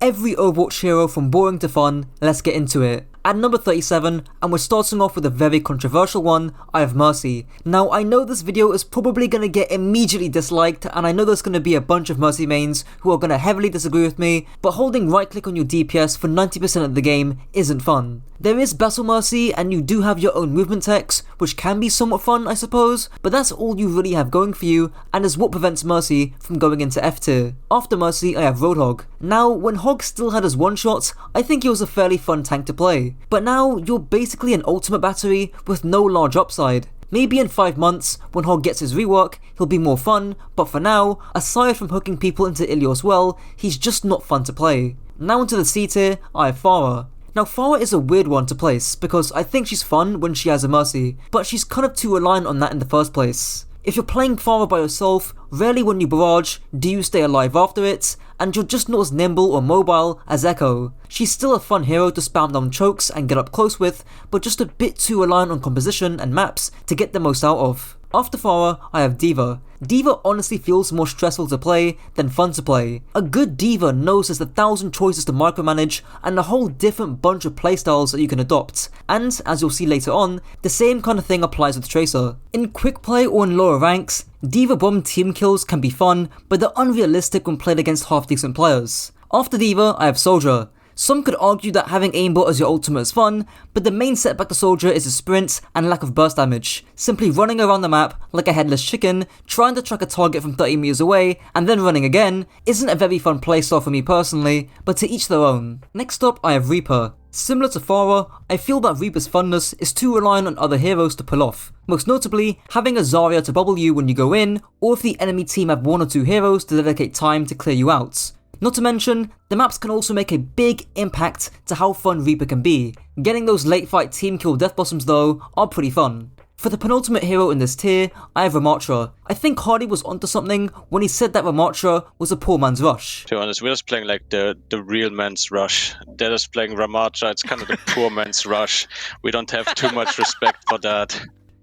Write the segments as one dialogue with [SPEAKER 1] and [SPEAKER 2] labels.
[SPEAKER 1] every Overwatch hero from boring to fun, let's get into it. At number 37, and we're starting off with a very controversial one, I have Mercy. Now I know this video is probably going to get immediately disliked, and I know there's going to be a bunch of Mercy mains who are going to heavily disagree with me, but holding right click on your DPS for 90% of the game isn't fun. There is Battle Mercy, and you do have your own movement text, which can be somewhat fun I suppose, but that's all you really have going for you, and is what prevents Mercy from going into F tier. After Mercy I have Roadhog. Now when Hog still had his one-shots, I think he was a fairly fun tank to play. But now, you're basically an ultimate battery with no large upside. Maybe in 5 months, when Hog gets his rework, he'll be more fun, but for now, aside from hooking people into Ilios well, he's just not fun to play. Now into the C tier, I have Pharah. Now Pharah is a weird one to place, because I think she's fun when she has a Mercy, but she's kind of too reliant on that in the first place. If you're playing Pharah by yourself, rarely when you barrage do you stay alive after it, and you're just not as nimble or mobile as Echo. She's still a fun hero to spam down chokes and get up close with, but just a bit too reliant on composition and maps to get the most out of. After Pharah, I have D.Va. D.Va honestly feels more stressful to play than fun to play. A good D.Va knows there's 1,000 choices to micromanage and a whole different bunch of playstyles that you can adopt, and as you'll see later on, the same kind of thing applies with Tracer. In quick play or in lower ranks, D.Va bomb team kills can be fun, but they're unrealistic when played against half decent players. After D.Va, I have Soldier. Some could argue that having aimbot as your ultimate is fun, but the main setback to Soldier is his sprints and lack of burst damage. Simply running around the map like a headless chicken, trying to track a target from 30 meters away, and then running again, isn't a very fun playstyle for me personally, but to each their own. Next up, I have Reaper. Similar to Pharah, I feel that Reaper's funness is too reliant on other heroes to pull off. Most notably, having a Zarya to bubble you when you go in, or if the enemy team have 1 or 2 heroes to dedicate time to clear you out. Not to mention, the maps can also make a big impact to how fun Reaper can be. Getting those late fight team kill death blossoms though are pretty fun. For the penultimate hero in this tier, I have Ramattra. I think Hardy was onto something when he said that Ramattra was a poor man's rush.
[SPEAKER 2] To be honest, we're just playing like the real man's rush. They're just playing Ramattra, it's kind of the poor man's rush. We don't have too much respect for that.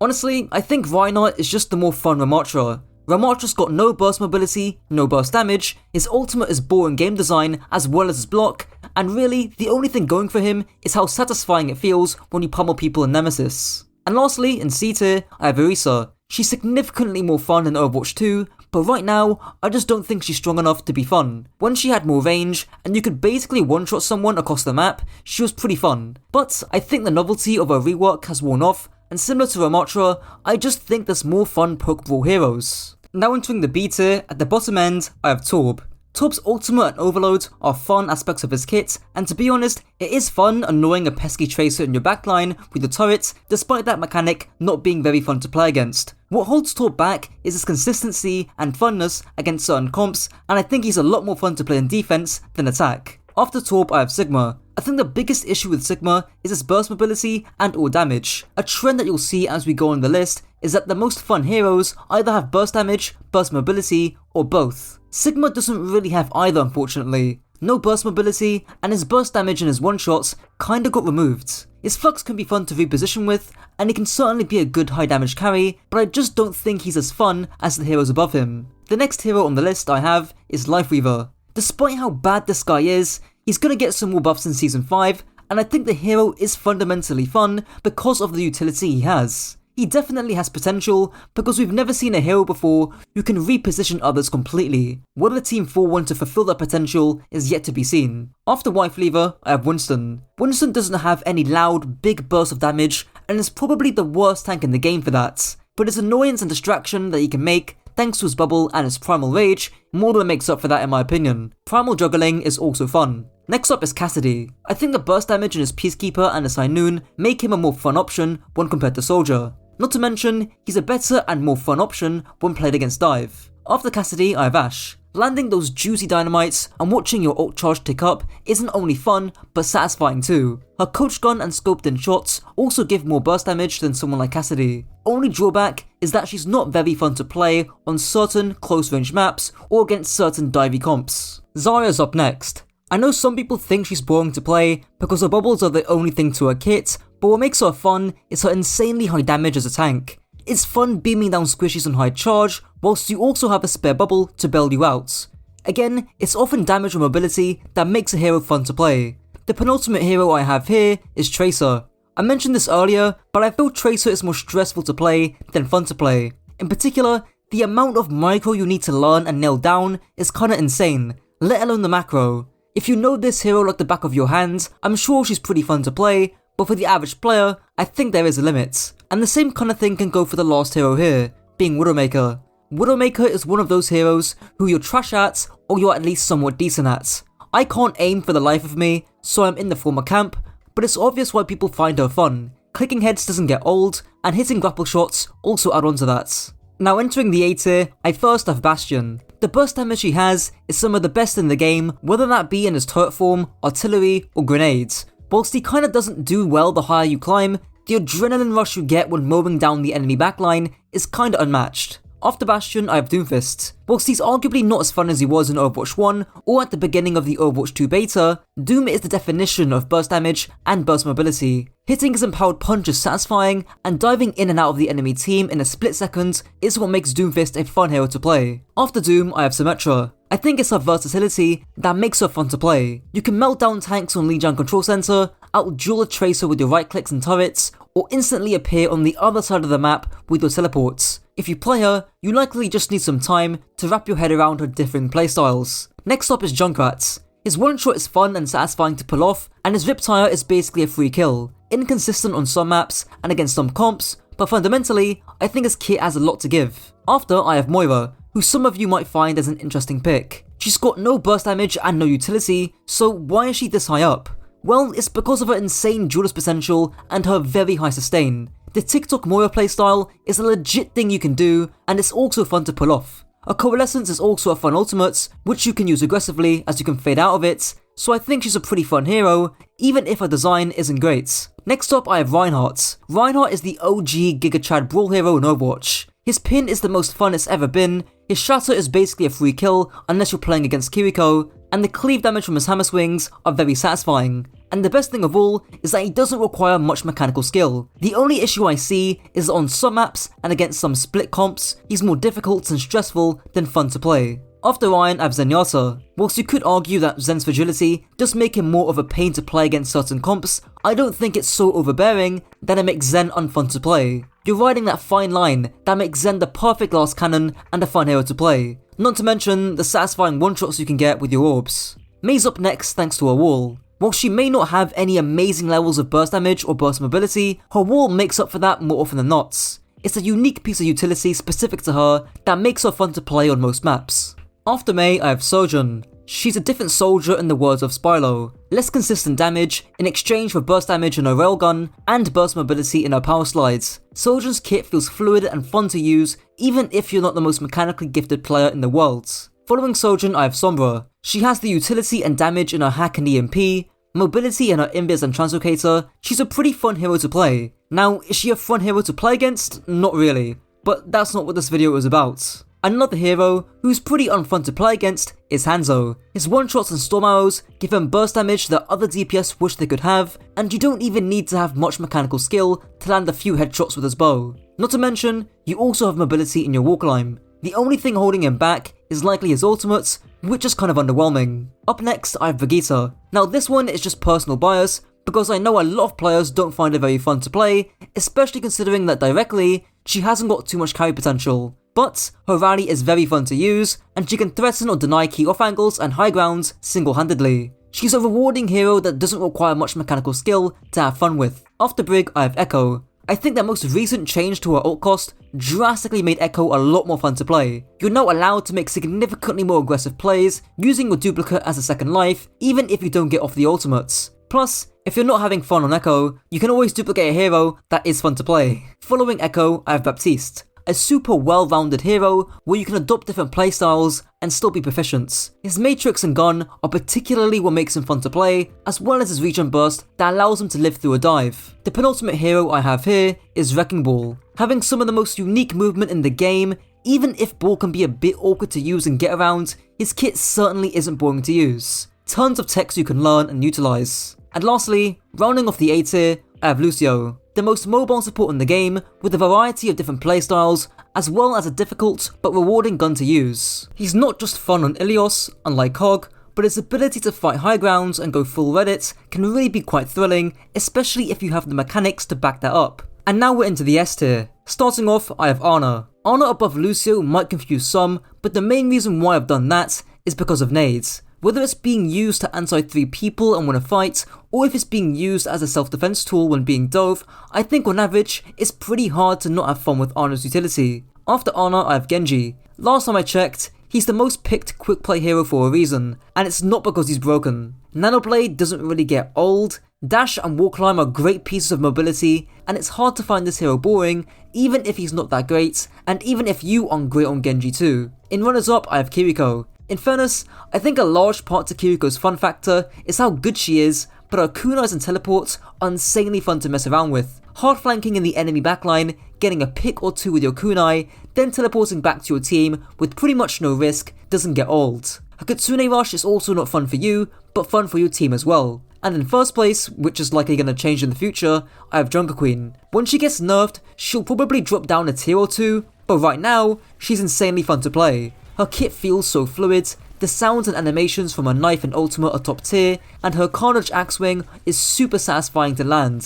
[SPEAKER 1] Honestly, I think Reinhardt is just the more fun Ramattra. Ramattra's got no burst mobility, no burst damage, his ultimate is boring game design as well as his block, and really, the only thing going for him is how satisfying it feels when you pummel people in Nemesis. And lastly, in C tier, I have Orisa. She's significantly more fun in Overwatch 2, but right now, I just don't think she's strong enough to be fun. When she had more range, and you could basically one-shot someone across the map, she was pretty fun. But I think the novelty of her rework has worn off, and similar to Ramattra, I just think there's more fun poke brawl heroes. Now entering the B tier, at the bottom end, I have Torb. Torb's ultimate and overload are fun aspects of his kit, and to be honest, it is fun annoying a pesky Tracer in your backline with the turrets, despite that mechanic not being very fun to play against. What holds Torb back is his consistency and funness against certain comps, and I think he's a lot more fun to play in defense than attack. After Torb, I have Sigma. I think the biggest issue with Sigma is its burst mobility and or damage. A trend that you'll see as we go on the list is that the most fun heroes either have burst damage, burst mobility, or both. Sigma doesn't really have either unfortunately. No burst mobility, and his burst damage and his one-shots kinda got removed. His flux can be fun to reposition with, and he can certainly be a good high damage carry, but I just don't think he's as fun as the heroes above him. The next hero on the list I have is Lifeweaver. Despite how bad this guy is, he's gonna get some more buffs in Season 5, and I think the hero is fundamentally fun because of the utility he has. He definitely has potential because we've never seen a hero before who can reposition others completely. Whether the team 4 want to fulfill that potential is yet to be seen. After Lifeweaver, I have Winston. Winston doesn't have any loud, big bursts of damage and is probably the worst tank in the game for that. But his annoyance and distraction that he can make, thanks to his bubble and his primal rage, more than makes up for that in my opinion. Primal juggling is also fun. Next up is Cassidy. I think the burst damage in his Peacekeeper and his High Noon make him a more fun option when compared to Soldier. Not to mention, he's a better and more fun option when played against Dive. After Cassidy, I have Ashe. Landing those juicy dynamites and watching your ult charge tick up isn't only fun, but satisfying too. Her coach gun and scoped in shots also give more burst damage than someone like Cassidy. Only drawback is that she's not very fun to play on certain close range maps or against certain divey comps. Zarya's up next. I know some people think she's boring to play because her bubbles are the only thing to her kit, but what makes her fun is her insanely high damage as a tank. It's fun beaming down squishies on high charge, whilst you also have a spare bubble to bail you out. Again, it's often damage or mobility that makes a hero fun to play. The penultimate hero I have here is Tracer. I mentioned this earlier, but I feel Tracer is more stressful to play than fun to play. In particular, the amount of micro you need to learn and nail down is kinda insane, let alone the macro. If you know this hero like the back of your hand, I'm sure she's pretty fun to play, but for the average player, I think there is a limit. And the same kind of thing can go for the last hero here, being Widowmaker. Widowmaker is one of those heroes who you're trash at, or you're at least somewhat decent at. I can't aim for the life of me, so I'm in the former camp, but it's obvious why people find her fun. Clicking heads doesn't get old, and hitting grapple shots also add on to that. Now entering the A tier, I first have Bastion. The burst damage he has is some of the best in the game, whether that be in his turret form, artillery, or grenades. Whilst he kinda doesn't do well the higher you climb, the adrenaline rush you get when mowing down the enemy backline is kinda unmatched. After Bastion, I have Doomfist. Whilst he's arguably not as fun as he was in Overwatch 1 or at the beginning of the Overwatch 2 beta, Doom is the definition of burst damage and burst mobility. Hitting his empowered punch is satisfying, and diving in and out of the enemy team in a split second is what makes Doomfist a fun hero to play. After Doom, I have Symmetra. I think it's her versatility that makes her fun to play. You can melt down tanks on Lijiang Control Center, out-duel a Tracer with your right clicks and turrets, or instantly appear on the other side of the map with your teleports. If you play her, you likely just need some time to wrap your head around her different playstyles. Next up is Junkrat. His one shot is fun and satisfying to pull off, and his Riptire is basically a free kill. Inconsistent on some maps and against some comps, but fundamentally, I think his kit has a lot to give. After, I have Moira, who some of you might find as an interesting pick. She's got no burst damage and no utility, so why is she this high up? Well, it's because of her insane duelist potential and her very high sustain. The TikTok Moira playstyle is a legit thing you can do, and it's also fun to pull off. A Coalescence is also a fun ultimate, which you can use aggressively as you can fade out of it, so I think she's a pretty fun hero, even if her design isn't great. Next up I have Reinhardt. Reinhardt is the OG Giga Chad brawl hero in Overwatch. His pin is the most fun it's ever been, his shatter is basically a free kill unless you're playing against Kiriko, and the cleave damage from his hammer swings are very satisfying. And the best thing of all is that he doesn't require much mechanical skill. The only issue I see is that on some maps and against some split comps, he's more difficult and stressful than fun to play. After Ryan, I have Zenyatta. Whilst you could argue that Zen's fragility does make him more of a pain to play against certain comps, I don't think it's so overbearing that it makes Zen unfun to play. You're riding that fine line that makes Zen the perfect last cannon and a fun hero to play. Not to mention the satisfying one-shots you can get with your orbs. Mei's up next thanks to her wall. While she may not have any amazing levels of burst damage or burst mobility, her wall makes up for that more often than not. It's a unique piece of utility specific to her that makes her fun to play on most maps. After Mei, I have Sojourn. She's a different soldier in the words of Spyro. Less consistent damage in exchange for burst damage in her railgun and burst mobility in her power slides. Sojourn's kit feels fluid and fun to use even if you're not the most mechanically gifted player in the world. Following Sojourn, I have Sombra. She has the utility and damage in her hack and EMP, mobility in her invis and translocator. She's a pretty fun hero to play. Now, is she a fun hero to play against? Not really, but that's not what this video is about. Another hero who's pretty unfun to play against is Hanzo. His one-shots and storm arrows give him burst damage that other DPS wish they could have, and you don't even need to have much mechanical skill to land a few headshots with his bow. Not to mention, you also have mobility in your wall climb. The only thing holding him back is likely his ultimate, which is kind of underwhelming. Up next, I have Vegeta. Now this one is just personal bias, because I know a lot of players don't find her very fun to play, especially considering that directly, she hasn't got too much carry potential. But her rally is very fun to use, and she can threaten or deny key off angles and high grounds single-handedly. She's a rewarding hero that doesn't require much mechanical skill to have fun with. After Brig, I have Echo. I think that most recent change to her ult cost drastically made Echo a lot more fun to play. You're now allowed to make significantly more aggressive plays, using your duplicate as a second life, even if you don't get off the ultimates. Plus, if you're not having fun on Echo, you can always duplicate a hero that is fun to play. Following Echo, I have Baptiste. A super well-rounded hero where you can adopt different playstyles and still be proficient. His Matrix and gun are particularly what makes him fun to play, as well as his regen burst that allows him to live through a dive. The penultimate hero I have here is Wrecking Ball. Having some of the most unique movement in the game, even if Ball can be a bit awkward to use and get around, his kit certainly isn't boring to use. Tons of techs you can learn and utilize. And lastly, rounding off the A tier, I have Lucio. The most mobile support in the game, with a variety of different playstyles as well as a difficult but rewarding gun to use. He's not just fun on Ilios, unlike Cog, but his ability to fight high grounds and go full Reddit can really be quite thrilling, especially if you have the mechanics to back that up. And now we're into the S tier. Starting off, I have Ana. Ana above Lucio might confuse some, but the main reason why I've done that is because of nades. Whether it's being used to anti 3 people and win a fight, or if it's being used as a self-defense tool when being dove, I think on average, it's pretty hard to not have fun with Ana's utility. After Ana, I have Genji. Last time I checked, he's the most picked quick play hero for a reason, and it's not because he's broken. Nanoblade doesn't really get old, Dash and Wall Climb are great pieces of mobility, and it's hard to find this hero boring, even if he's not that great, and even if you aren't great on Genji too. In runners up, I have Kiriko. In fairness, I think a large part to Kiriko's fun factor is how good she is, but her kunais and teleports are insanely fun to mess around with. Hard flanking in the enemy backline, getting a pick or two with your kunai, then teleporting back to your team with pretty much no risk doesn't get old. Her Kitsune Rush is also not fun for you, but fun for your team as well. And in first place, which is likely going to change in the future, I have Junker Queen. When she gets nerfed, she'll probably drop down a tier or two, but right now, she's insanely fun to play. Her kit feels so fluid, the sounds and animations from her knife and ultimate are top tier, and her Carnage axe swing is super satisfying to land.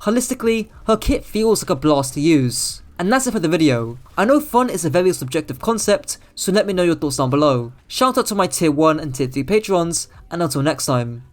[SPEAKER 1] Holistically, her kit feels like a blast to use. And that's it for the video. I know fun is a very subjective concept, so let me know your thoughts down below. Shout out to my tier 1 and tier 3 patrons, and until next time.